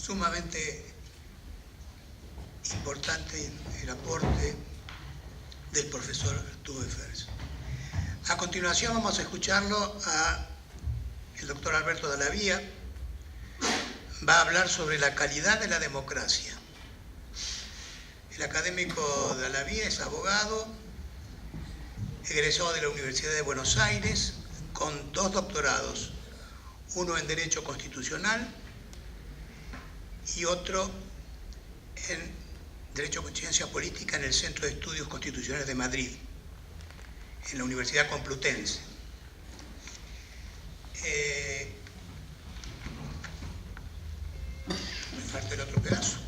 sumamente importante el aporte del profesor Arturo de Fers. A continuación vamos a escucharlo a el doctor Alberto Dallavia. Va a hablar sobre la calidad de la democracia. El académico Dallavia es abogado, egresado de la Universidad de Buenos Aires, con 2 doctorados, uno en Derecho Constitucional y otro en Derecho con Ciencia Política en el Centro de Estudios Constitucionales de Madrid, en la Universidad Complutense. Me falta el otro pedazo.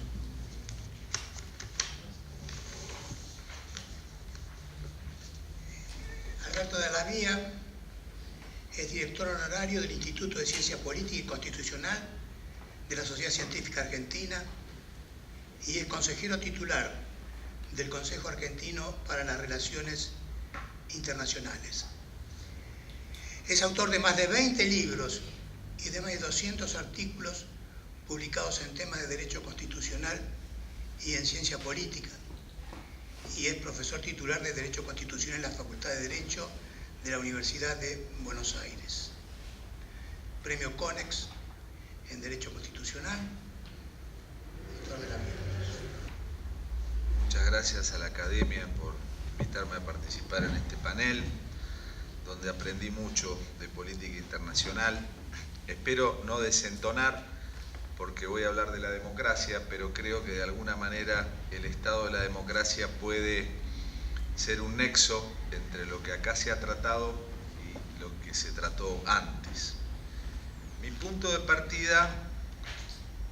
Alberto Dallavia es director honorario del Instituto de Ciencia Política y Constitucional de la Sociedad Científica Argentina y es consejero titular del Consejo Argentino para las Relaciones Internacionales. Es autor de más de 20 libros y de más de 200 artículos publicados en temas de derecho constitucional y en ciencia política, y es profesor titular de Derecho Constitucional en la Facultad de Derecho de la Universidad de Buenos Aires. Premio CONEX en Derecho Constitucional. Muchas gracias a la Academia por invitarme a participar en este panel, donde aprendí mucho de política internacional. Espero no desentonar, porque voy a hablar de la democracia, pero creo que de alguna manera el estado de la democracia puede ser un nexo entre lo que acá se ha tratado y lo que se trató antes. Mi punto de partida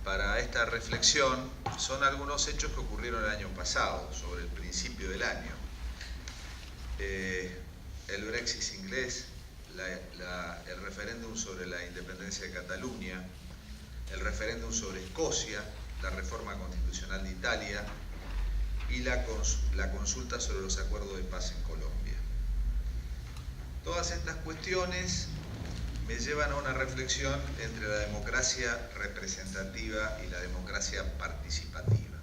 para esta reflexión son algunos hechos que ocurrieron el año pasado, sobre el principio del año. El Brexit inglés, el referéndum sobre la independencia de Cataluña, el referéndum sobre Escocia, la reforma constitucional de Italia y la consulta sobre los acuerdos de paz en Colombia. Todas estas cuestiones me llevan a una reflexión entre la democracia representativa y la democracia participativa.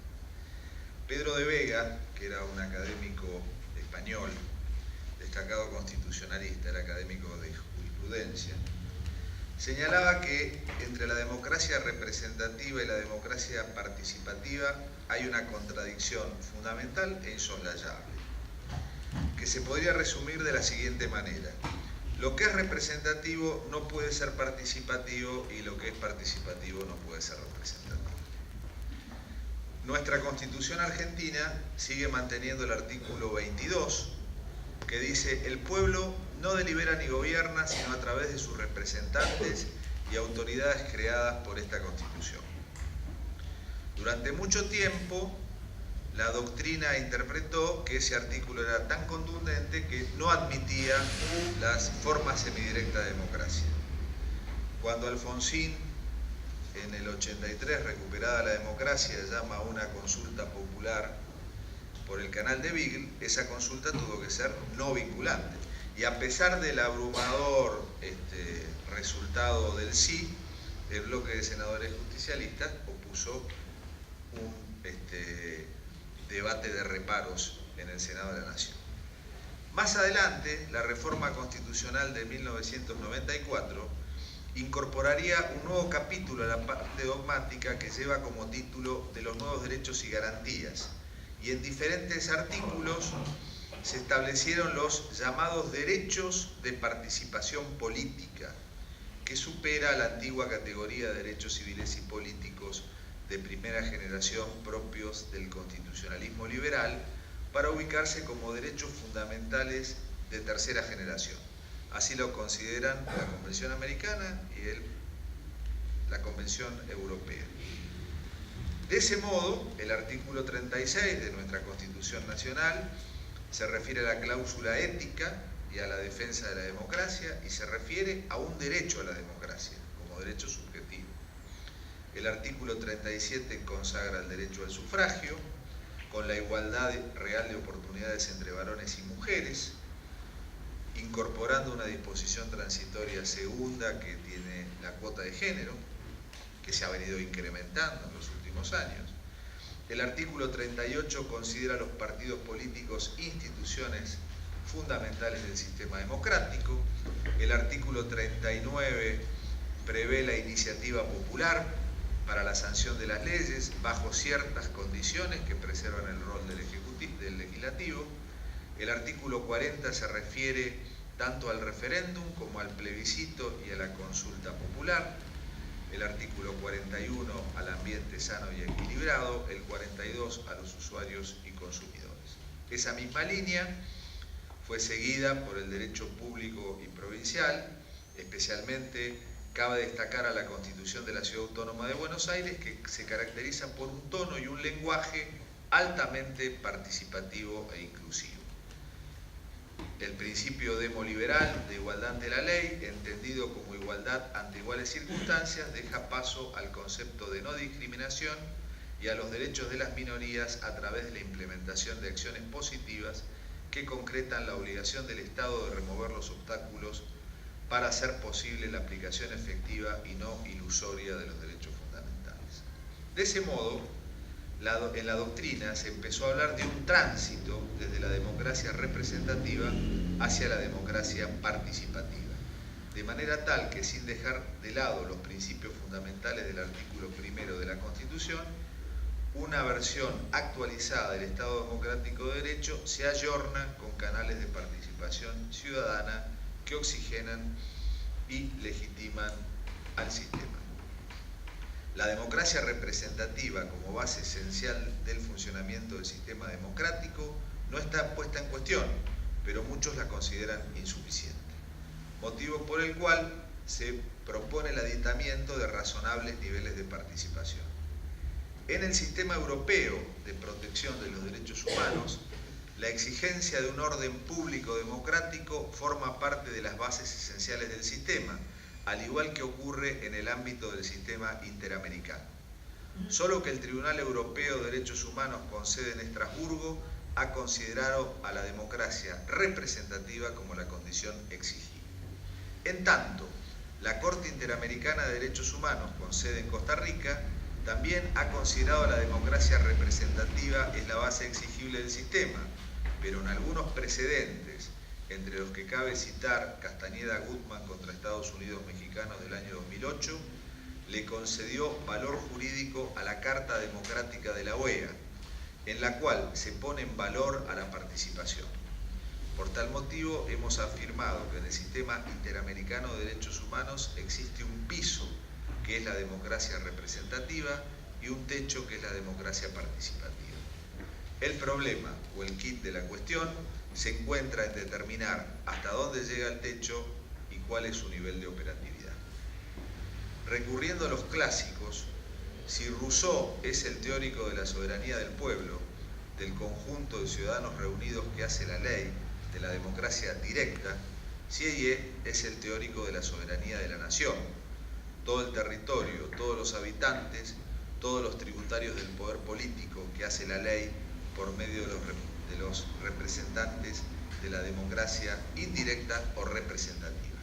Pedro de Vega, que era un académico español, destacado constitucionalista, era académico de jurisprudencia, señalaba que entre la democracia representativa y la democracia participativa hay una contradicción fundamental e insoslayable, que se podría resumir de la siguiente manera: lo que es representativo no puede ser participativo y lo que es participativo no puede ser representativo. Nuestra Constitución argentina sigue manteniendo el artículo 22, que dice: el pueblo no delibera ni gobierna sino a través de sus representantes y autoridades creadas por esta Constitución. Durante mucho tiempo, la doctrina interpretó que ese artículo era tan contundente que no admitía las formas semidirectas de democracia. Cuando Alfonsín, en el 83, recuperada la democracia, llama a una consulta popular por el canal de Beagle, esa consulta tuvo que ser no vinculante. Y a pesar del abrumador resultado del sí, el bloque de senadores justicialistas opuso un debate de reparos en el Senado de la Nación. Más adelante, la reforma constitucional de 1994 incorporaría un nuevo capítulo a la parte dogmática que lleva como título de los nuevos derechos y garantías, y en diferentes artículos se establecieron los llamados derechos de participación política, que supera la antigua categoría de derechos civiles y políticos de primera generación propios del constitucionalismo liberal, para ubicarse como derechos fundamentales de tercera generación. Así lo consideran la Convención Americana y la Convención Europea. De ese modo, el artículo 36 de nuestra Constitución Nacional se refiere a la cláusula ética y a la defensa de la democracia, y se refiere a un derecho a la democracia como derecho subjetivo. El artículo 37 consagra el derecho al sufragio, con la igualdad real de oportunidades entre varones y mujeres, incorporando una disposición transitoria segunda que tiene la cuota de género, que se ha venido incrementando en los últimos años. El artículo 38 considera a los partidos políticos instituciones fundamentales del sistema democrático. El artículo 39 prevé la iniciativa popular para la sanción de las leyes bajo ciertas condiciones que preservan el rol del legislativo. El artículo 40 se refiere tanto al referéndum como al plebiscito y a la consulta popular. El artículo 41 al ambiente sano y equilibrado, el 42 a los usuarios y consumidores. Esa misma línea fue seguida por el derecho público y provincial, especialmente cabe destacar a la Constitución de la Ciudad Autónoma de Buenos Aires, que se caracteriza por un tono y un lenguaje altamente participativo e inclusivo. El principio demoliberal de igualdad ante la ley, entendido como igualdad ante iguales circunstancias, deja paso al concepto de no discriminación y a los derechos de las minorías a través de la implementación de acciones positivas que concretan la obligación del Estado de remover los obstáculos para hacer posible la aplicación efectiva y no ilusoria de los derechos fundamentales. De ese modo, en la doctrina se empezó a hablar de un tránsito desde la democracia representativa hacia la democracia participativa, de manera tal que, sin dejar de lado los principios fundamentales del artículo 1 de la Constitución, una versión actualizada del Estado Democrático de Derecho se ayorna con canales de participación ciudadana que oxigenan y legitiman al sistema. La democracia representativa como base esencial del funcionamiento del sistema democrático no está puesta en cuestión, pero muchos la consideran insuficiente, motivo por el cual se propone el aditamento de razonables niveles de participación. En el sistema europeo de protección de los derechos humanos, la exigencia de un orden público democrático forma parte de las bases esenciales del sistema, al igual que ocurre en el ámbito del sistema interamericano. Solo que el Tribunal Europeo de Derechos Humanos con sede en Estrasburgo ha considerado a la democracia representativa como la condición exigible. En tanto, la Corte Interamericana de Derechos Humanos con sede en Costa Rica también ha considerado a la democracia representativa es la base exigible del sistema, pero en algunos precedentes, entre los que cabe citar Castañeda-Gutman contra Estados Unidos Mexicanos del año 2008, le concedió valor jurídico a la Carta Democrática de la OEA, en la cual se pone en valor a la participación. Por tal motivo, hemos afirmado que en el sistema interamericano de derechos humanos existe un piso, que es la democracia representativa, y un techo, que es la democracia participativa. El problema o el quid de la cuestión se encuentra en determinar hasta dónde llega el techo y cuál es su nivel de operatividad. Recurriendo a los clásicos, si Rousseau es el teórico de la soberanía del pueblo, del conjunto de ciudadanos reunidos que hace la ley, de la democracia directa, Sieyès es el teórico de la soberanía de la nación, todo el territorio, todos los habitantes, todos los tributarios del poder político que hace la ley por medio de los representantes de la democracia indirecta o representativa.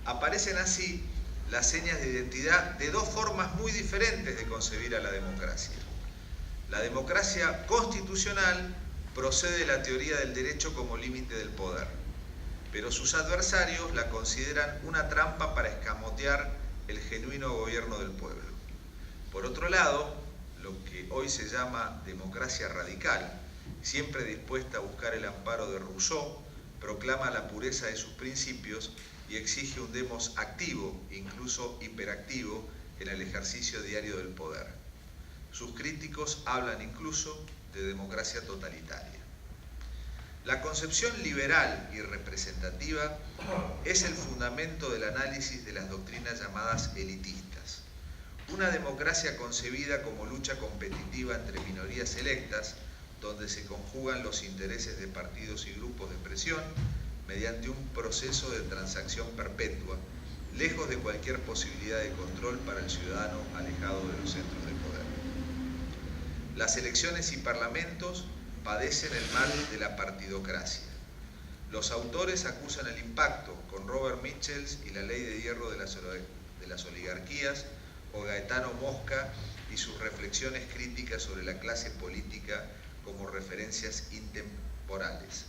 Aparecen así las señas de identidad de dos formas muy diferentes de concebir a la democracia. La democracia constitucional procede de la teoría del derecho como límite del poder, pero sus adversarios la consideran una trampa para escamotear el genuino gobierno del pueblo. Por otro lado, lo que hoy se llama democracia radical, siempre dispuesta a buscar el amparo de Rousseau, proclama la pureza de sus principios y exige un demos activo, incluso hiperactivo, en el ejercicio diario del poder. Sus críticos hablan incluso de democracia totalitaria. La concepción liberal y representativa es el fundamento del análisis de las doctrinas llamadas elitistas. Una democracia concebida como lucha competitiva entre minorías electas, donde se conjugan los intereses de partidos y grupos de presión mediante un proceso de transacción perpetua, lejos de cualquier posibilidad de control para el ciudadano alejado de los centros de poder. Las elecciones y parlamentos padecen el mal de la partidocracia. Los autores acusan el impacto con Robert Michels y la ley de hierro de la de las oligarquías, o Gaetano Mosca y sus reflexiones críticas sobre la clase política como referencias intemporales.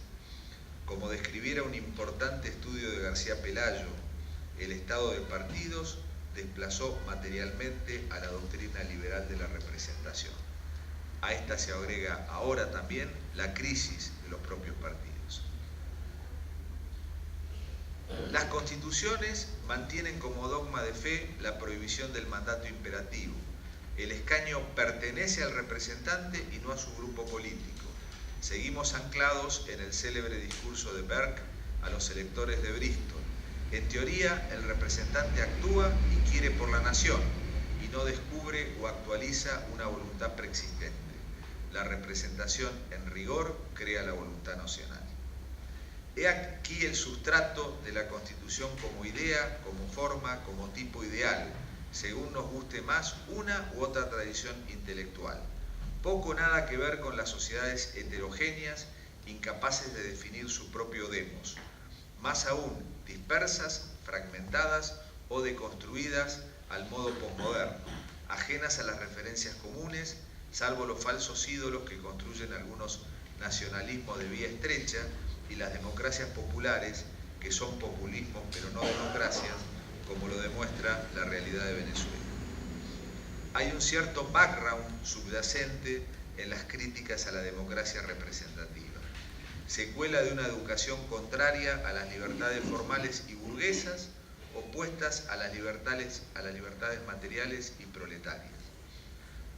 Como describiera un importante estudio de García Pelayo, el estado de partidos desplazó materialmente a la doctrina liberal de la representación. A esta se agrega ahora también la crisis de los propios partidos. Las constituciones mantienen como dogma de fe la prohibición del mandato imperativo. El escaño pertenece al representante y no a su grupo político. Seguimos anclados en el célebre discurso de Burke a los electores de Bristol. En teoría, el representante actúa y quiere por la nación y no descubre o actualiza una voluntad preexistente. La representación, en rigor, crea la voluntad nacional. He aquí el sustrato de la Constitución como idea, como forma, como tipo ideal, según nos guste más una u otra tradición intelectual. Poco o nada que ver con las sociedades heterogéneas, incapaces de definir su propio demos. Más aún, dispersas, fragmentadas o deconstruidas al modo posmoderno, ajenas a las referencias comunes, salvo los falsos ídolos que construyen algunos nacionalismos de vía estrecha y las democracias populares, que son populismos pero no democracias, como lo demuestra la realidad de Venezuela. Hay un cierto background subyacente en las críticas a la democracia representativa, secuela de una educación contraria a las libertades formales y burguesas, opuestas a las libertades materiales y proletarias.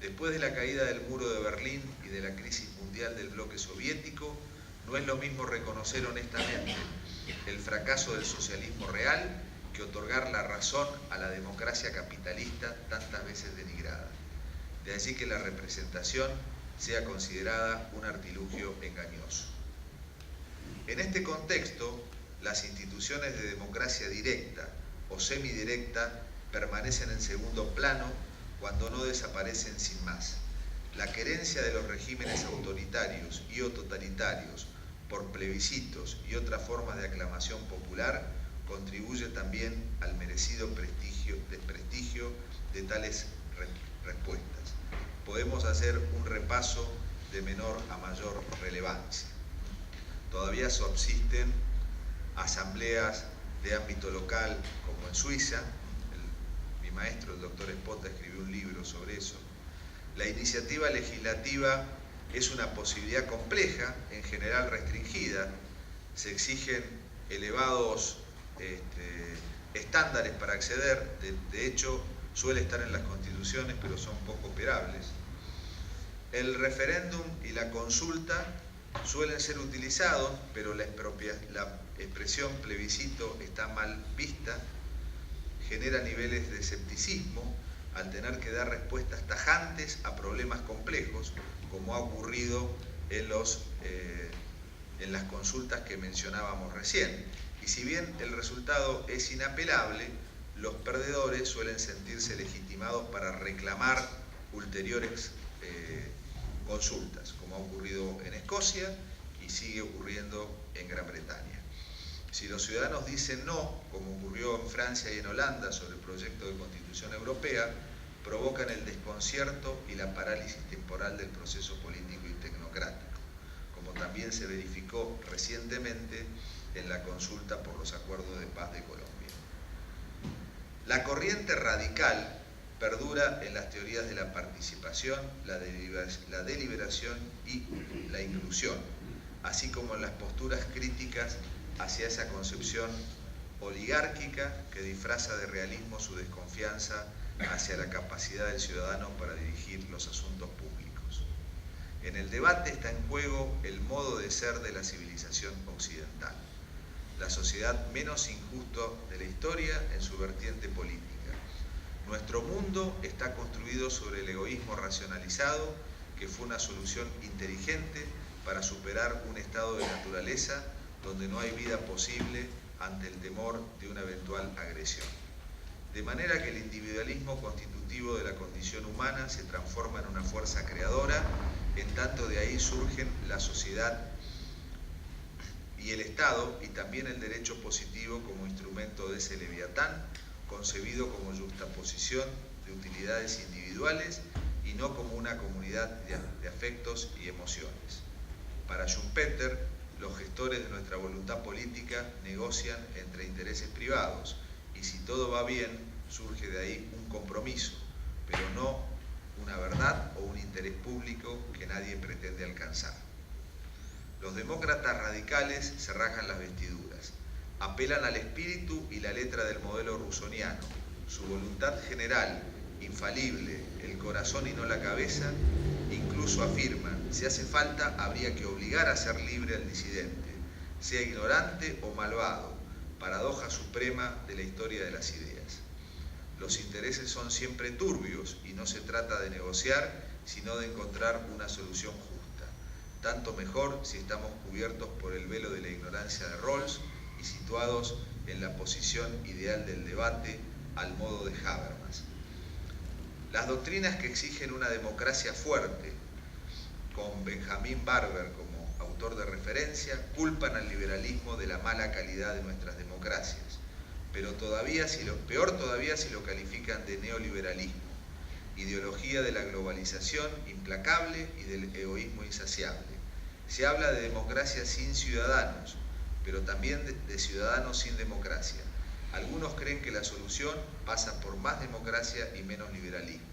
Después de la caída del muro de Berlín y de la crisis mundial del bloque soviético, no es lo mismo reconocer honestamente el fracaso del socialismo real que otorgar la razón a la democracia capitalista tantas veces denigrada. De allí que la representación sea considerada un artilugio engañoso. En este contexto, las instituciones de democracia directa o semidirecta permanecen en segundo plano cuando no desaparecen sin más. La querencia de los regímenes autoritarios y o totalitarios por plebiscitos y otras formas de aclamación popular contribuye también al merecido desprestigio de tales respuestas. Podemos hacer un repaso de menor a mayor relevancia. Todavía subsisten asambleas de ámbito local, como en Suiza. Mi maestro, el doctor Espota, escribió un libro sobre eso. La iniciativa legislativa es una posibilidad compleja, en general restringida. Se exigen elevados estándares para acceder, de hecho suele estar en las constituciones, pero son poco operables. El referéndum y la consulta suelen ser utilizados, pero la expresión plebiscito está mal vista, genera niveles de escepticismo al tener que dar respuestas tajantes a problemas complejos, como ha ocurrido en las consultas que mencionábamos recién. Y si bien el resultado es inapelable, los perdedores suelen sentirse legitimados para reclamar ulteriores consultas, como ha ocurrido en Escocia y sigue ocurriendo en Gran Bretaña. Si los ciudadanos dicen no, como ocurrió en Francia y en Holanda sobre el proyecto de Constitución Europea, provocan el desconcierto y la parálisis temporal del proceso político y tecnocrático, como también se verificó recientemente en la consulta por los acuerdos de paz de Colombia. La corriente radical perdura en las teorías de la participación, la deliberación y la inclusión, así como en las posturas críticas hacia esa concepción oligárquica que disfraza de realismo su desconfianza hacia la capacidad del ciudadano para dirigir los asuntos públicos. En el debate está en juego el modo de ser de la civilización occidental, la sociedad menos injusta de la historia en su vertiente política. Nuestro mundo está construido sobre el egoísmo racionalizado, que fue una solución inteligente para superar un estado de naturaleza donde no hay vida posible ante el temor de una eventual agresión. De manera que el individualismo constitutivo de la condición humana se transforma en una fuerza creadora, en tanto de ahí surgen la sociedad y el Estado, y también el derecho positivo como instrumento de ese leviatán, concebido como yuxtaposición de utilidades individuales y no como una comunidad de afectos y emociones. Para Schumpeter, los gestores de nuestra voluntad política negocian entre intereses privados y si todo va bien, surge de ahí un compromiso, pero no una verdad o un interés público que nadie pretende alcanzar. Los demócratas radicales se rasgan las vestiduras, apelan al espíritu y la letra del modelo rusoniano, su voluntad general, infalible, el corazón y no la cabeza, incluso afirman, si hace falta habría que obligar a ser libre al disidente, sea ignorante o malvado, paradoja suprema de la historia de las ideas. Los intereses son siempre turbios y no se trata de negociar, sino de encontrar una solución justa. Tanto mejor si estamos cubiertos por el velo de la ignorancia de Rawls y situados en la posición ideal del debate al modo de Habermas. Las doctrinas que exigen una democracia fuerte, con Benjamin Barber como autor de referencia, culpan al liberalismo de la mala calidad de nuestras democracias, pero peor todavía si lo califican de neoliberalismo, ideología de la globalización implacable y del egoísmo insaciable. Se habla de democracia sin ciudadanos, pero también de ciudadanos sin democracia. Algunos creen que la solución pasa por más democracia y menos liberalismo,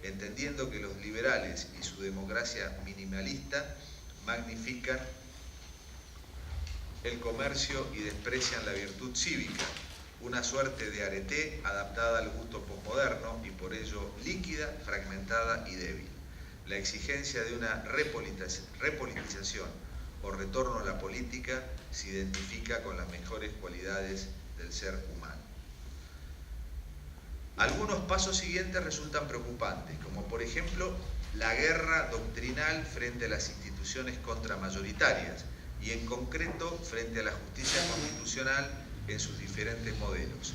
entendiendo que los liberales y su democracia minimalista magnifican el comercio y desprecian la virtud cívica, una suerte de arete adaptada al gusto posmoderno y por ello líquida, fragmentada y débil. La exigencia de una repolitización o retorno a la política se identifica con las mejores cualidades del ser humano. Algunos pasos siguientes resultan preocupantes, como por ejemplo la guerra doctrinal frente a las instituciones contramayoritarias y en concreto frente a la justicia constitucional en sus diferentes modelos.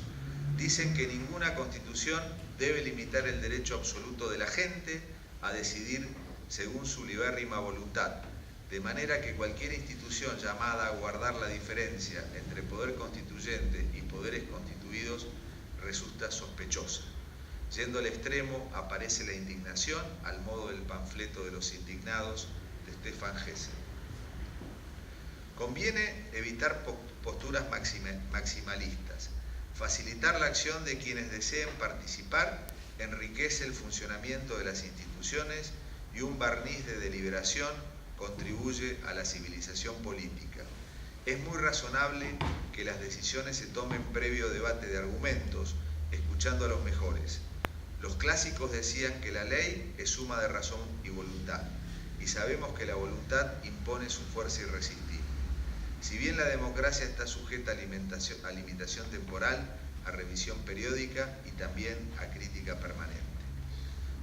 Dicen que ninguna constitución debe limitar el derecho absoluto de la gente a decidir según su libérrima voluntad, de manera que cualquier institución llamada a guardar la diferencia entre poder constituyente y poderes constituidos resulta sospechosa. Yendo al extremo aparece la indignación al modo del panfleto de los indignados de Stefan Hesse. Conviene evitar posturas maximalistas. Facilitar la acción de quienes deseen participar enriquece el funcionamiento de las instituciones y un barniz de deliberación contribuye a la civilización política. Es muy razonable que las decisiones se tomen previo debate de argumentos, escuchando a los mejores. Los clásicos decían que la ley es suma de razón y voluntad, y sabemos que la voluntad impone su fuerza irresistible. Si bien la democracia está sujeta a limitación temporal, a revisión periódica y también a crítica permanente.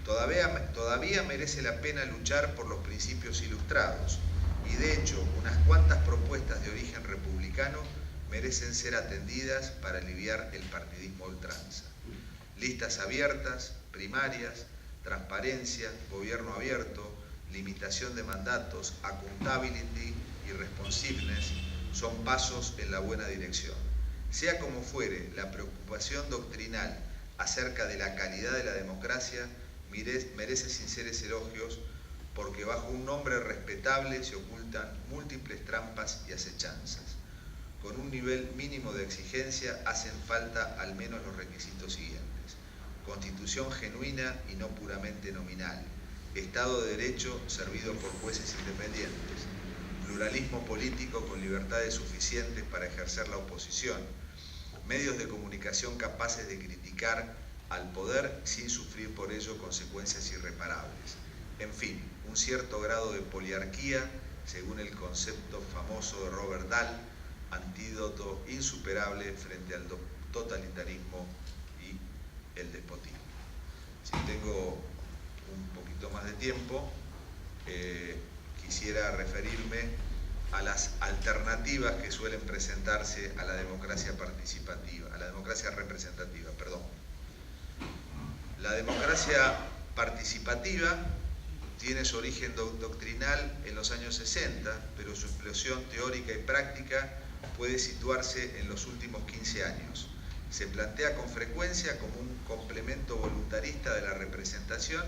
Todavía merece la pena luchar por los principios ilustrados y de hecho unas cuantas propuestas de origen republicano merecen ser atendidas para aliviar el partidismo a ultranza. Listas abiertas, primarias, transparencia, gobierno abierto, limitación de mandatos, accountability y responsiveness son pasos en la buena dirección. Sea como fuere, la preocupación doctrinal acerca de la calidad de la democracia merece sinceros elogios porque bajo un nombre respetable se ocultan múltiples trampas y acechanzas. Con un nivel mínimo de exigencia hacen falta al menos los requisitos siguientes: constitución genuina y no puramente nominal, Estado de Derecho servido por jueces independientes, pluralismo político con libertades suficientes para ejercer la oposición, medios de comunicación capaces de criticar al poder sin sufrir por ello consecuencias irreparables. En fin, un cierto grado de poliarquía, según el concepto famoso de Robert Dahl, antídoto insuperable frente al totalitarismo y el despotismo. Si tengo un poquito más de tiempo, quisiera referirme a las alternativas que suelen presentarse a la democracia participativa, a la democracia representativa, perdón. La democracia participativa tiene su origen doctrinal en los años 60, pero su explosión teórica y práctica puede situarse en los últimos 15 años. Se plantea con frecuencia como un complemento voluntarista de la representación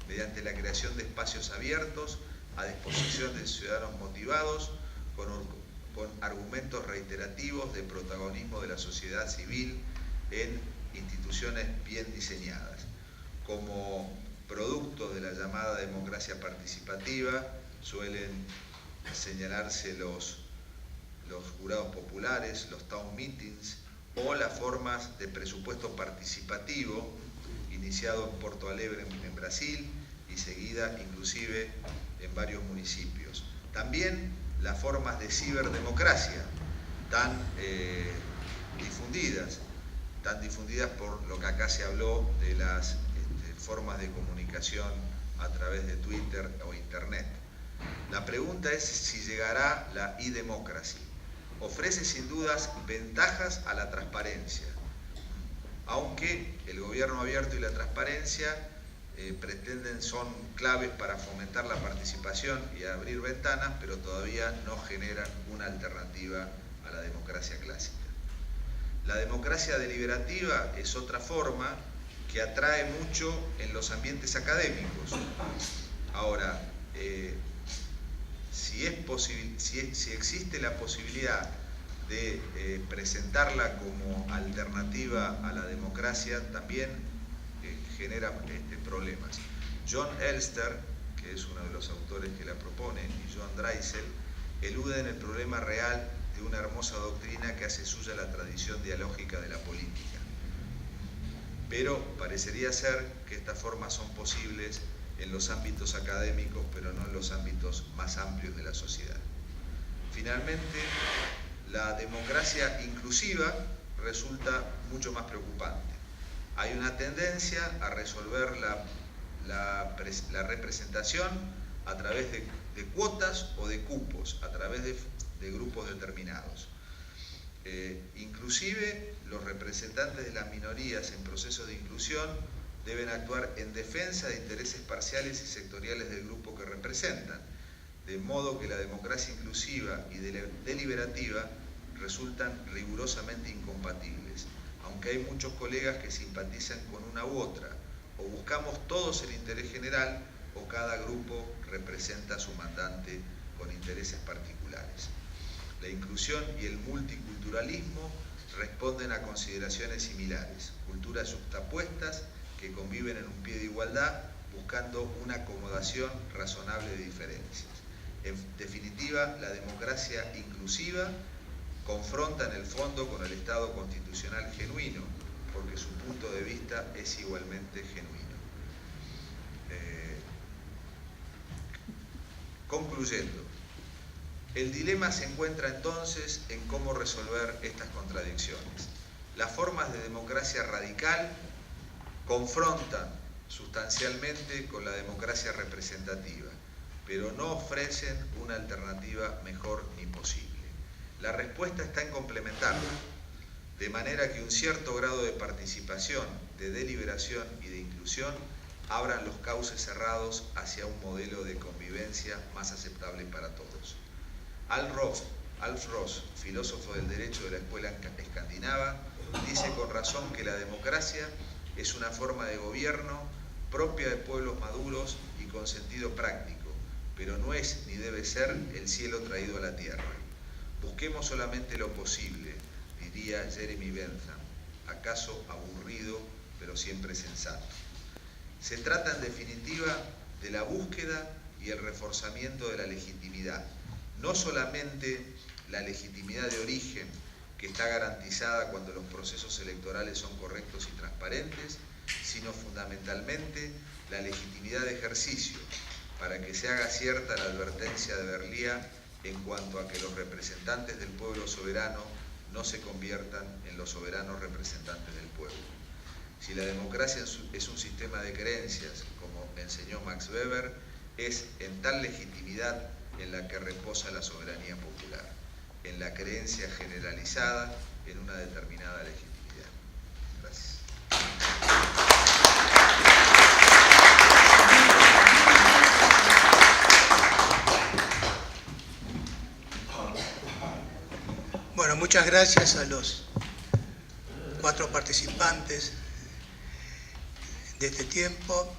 mediante la creación de espacios abiertos a disposición de ciudadanos motivados con argumentos reiterativos de protagonismo de la sociedad civil en instituciones bien diseñadas. Como producto de la llamada democracia participativa suelen señalarse los jurados populares, los town meetings o las formas de presupuesto participativo iniciado en Porto Alegre en Brasil y seguida inclusive en varios municipios. También las formas de ciberdemocracia tan difundidas por lo que acá se habló de las formas de comunicación a través de Twitter o Internet. La pregunta es si llegará la e-democracy. Ofrece sin dudas ventajas a la transparencia, aunque el gobierno abierto y la transparencia son claves para fomentar la participación y abrir ventanas, pero todavía no generan una alternativa a la democracia clásica. La democracia deliberativa es otra forma que atrae mucho en los ambientes académicos. Ahora, si existe la posibilidad de presentarla como alternativa a la democracia, también genera problemas. John Elster, que es uno de los autores que la propone, y John Dreisel, eluden el problema real de una hermosa doctrina que hace suya la tradición dialógica de la política. Pero parecería ser que estas formas son posibles en los ámbitos académicos, pero no en los ámbitos más amplios de la sociedad. Finalmente, la democracia inclusiva resulta mucho más preocupante. Hay una tendencia a resolver la representación a través de cuotas o de cupos, a través de grupos determinados. Inclusive los representantes de las minorías en procesos de inclusión deben actuar en defensa de intereses parciales y sectoriales del grupo que representan, de modo que la democracia inclusiva y deliberativa resultan rigurosamente incompatibles, aunque hay muchos colegas que simpatizan con una u otra, o buscamos todos el interés general, o cada grupo representa a su mandante con intereses particulares. La inclusión y el multiculturalismo responden a consideraciones similares, culturas yuxtapuestas que conviven en un pie de igualdad buscando una acomodación razonable de diferencias. En definitiva, la democracia inclusiva confronta en el fondo con el Estado constitucional genuino, porque su punto de vista es igualmente genuino. Concluyendo, el dilema se encuentra entonces en cómo resolver estas contradicciones. Las formas de democracia radical confrontan sustancialmente con la democracia representativa, pero no ofrecen una alternativa mejor ni posible. La respuesta está en complementarla, de manera que un cierto grado de participación, de deliberación y de inclusión abran los cauces cerrados hacia un modelo de convivencia más aceptable para todos. Alf Ross, filósofo del derecho de la escuela escandinava, dice con razón que la democracia es una forma de gobierno propia de pueblos maduros y con sentido práctico, pero no es ni debe ser el cielo traído a la tierra. Busquemos solamente lo posible, diría Jeremy Bentham, acaso aburrido, pero siempre sensato. Se trata en definitiva de la búsqueda y el reforzamiento de la legitimidad, no solamente la legitimidad de origen, que está garantizada cuando los procesos electorales son correctos y transparentes, sino fundamentalmente la legitimidad de ejercicio, para que se haga cierta la advertencia de Berlía en cuanto a que los representantes del pueblo soberano no se conviertan en los soberanos representantes del pueblo. Si la democracia es un sistema de creencias, como enseñó Max Weber, es en tal legitimidad en la que reposa la soberanía popular, en la creencia generalizada en una determinada legitimidad. Gracias. Bueno, muchas gracias a los 4 participantes de este tiempo.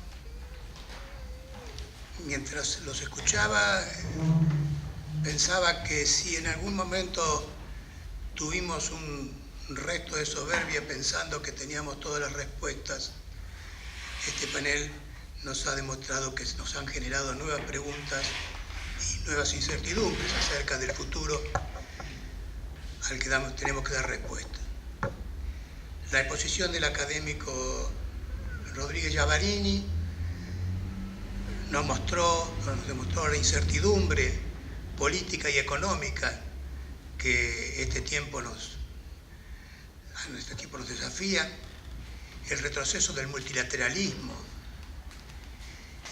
Mientras los escuchaba, pensaba que si en algún momento tuvimos un resto de soberbia pensando que teníamos todas las respuestas, este panel nos ha demostrado que nos han generado nuevas preguntas y nuevas incertidumbres acerca del futuro al que tenemos que dar respuesta. La exposición del académico Rodríguez Giavarini nos demostró la incertidumbre política y económica que este tiempo nos desafía, el retroceso del multilateralismo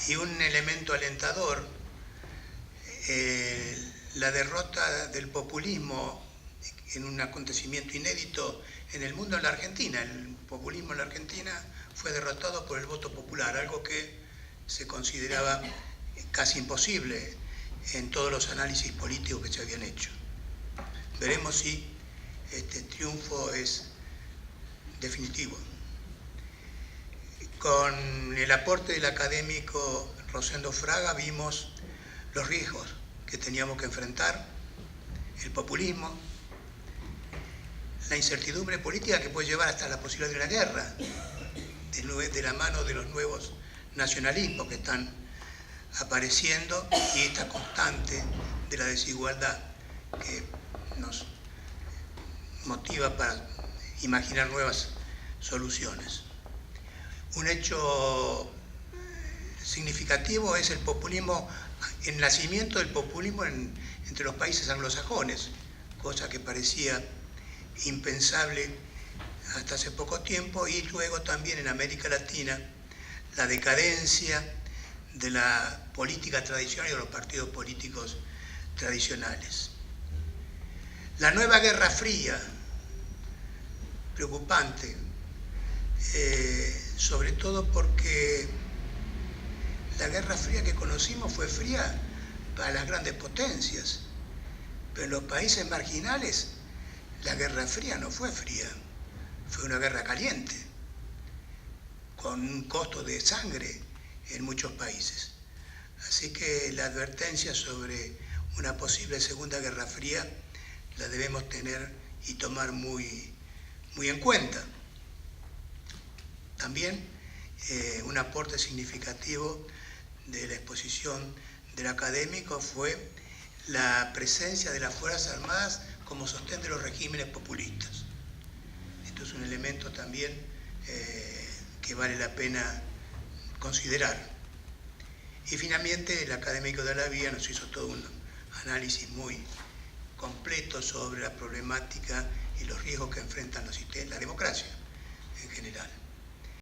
y un elemento alentador, la derrota del populismo en un acontecimiento inédito en el mundo, en la Argentina. El populismo en la Argentina fue derrotado por el voto popular, algo que se consideraba casi imposible en todos los análisis políticos que se habían hecho. Veremos si este triunfo es definitivo. Con el aporte del académico Rosendo Fraga vimos los riesgos que teníamos que enfrentar, el populismo, la incertidumbre política que puede llevar hasta la posibilidad de una guerra, de la mano de los nuevos nacionalismos que están apareciendo y esta constante de la desigualdad que nos motiva para imaginar nuevas soluciones. Un hecho significativo es el populismo, el nacimiento del populismo entre los países anglosajones, cosa que parecía impensable hasta hace poco tiempo, y luego también en América Latina la decadencia de la política tradicional y de los partidos políticos tradicionales. La nueva Guerra Fría, preocupante, sobre todo porque la Guerra Fría que conocimos fue fría para las grandes potencias, pero en los países marginales la Guerra Fría no fue fría, fue una guerra caliente, con un costo de sangre en muchos países. Así que la advertencia sobre una posible Segunda Guerra Fría la debemos tener y tomar muy en cuenta. También un aporte significativo de la exposición del académico fue la presencia de las Fuerzas Armadas como sostén de los regímenes populistas. Esto es un elemento también que vale la pena considerar. Y finalmente el académico de la Vía nos hizo todo un análisis muy completo sobre la problemática y los riesgos que enfrentan la democracia en general.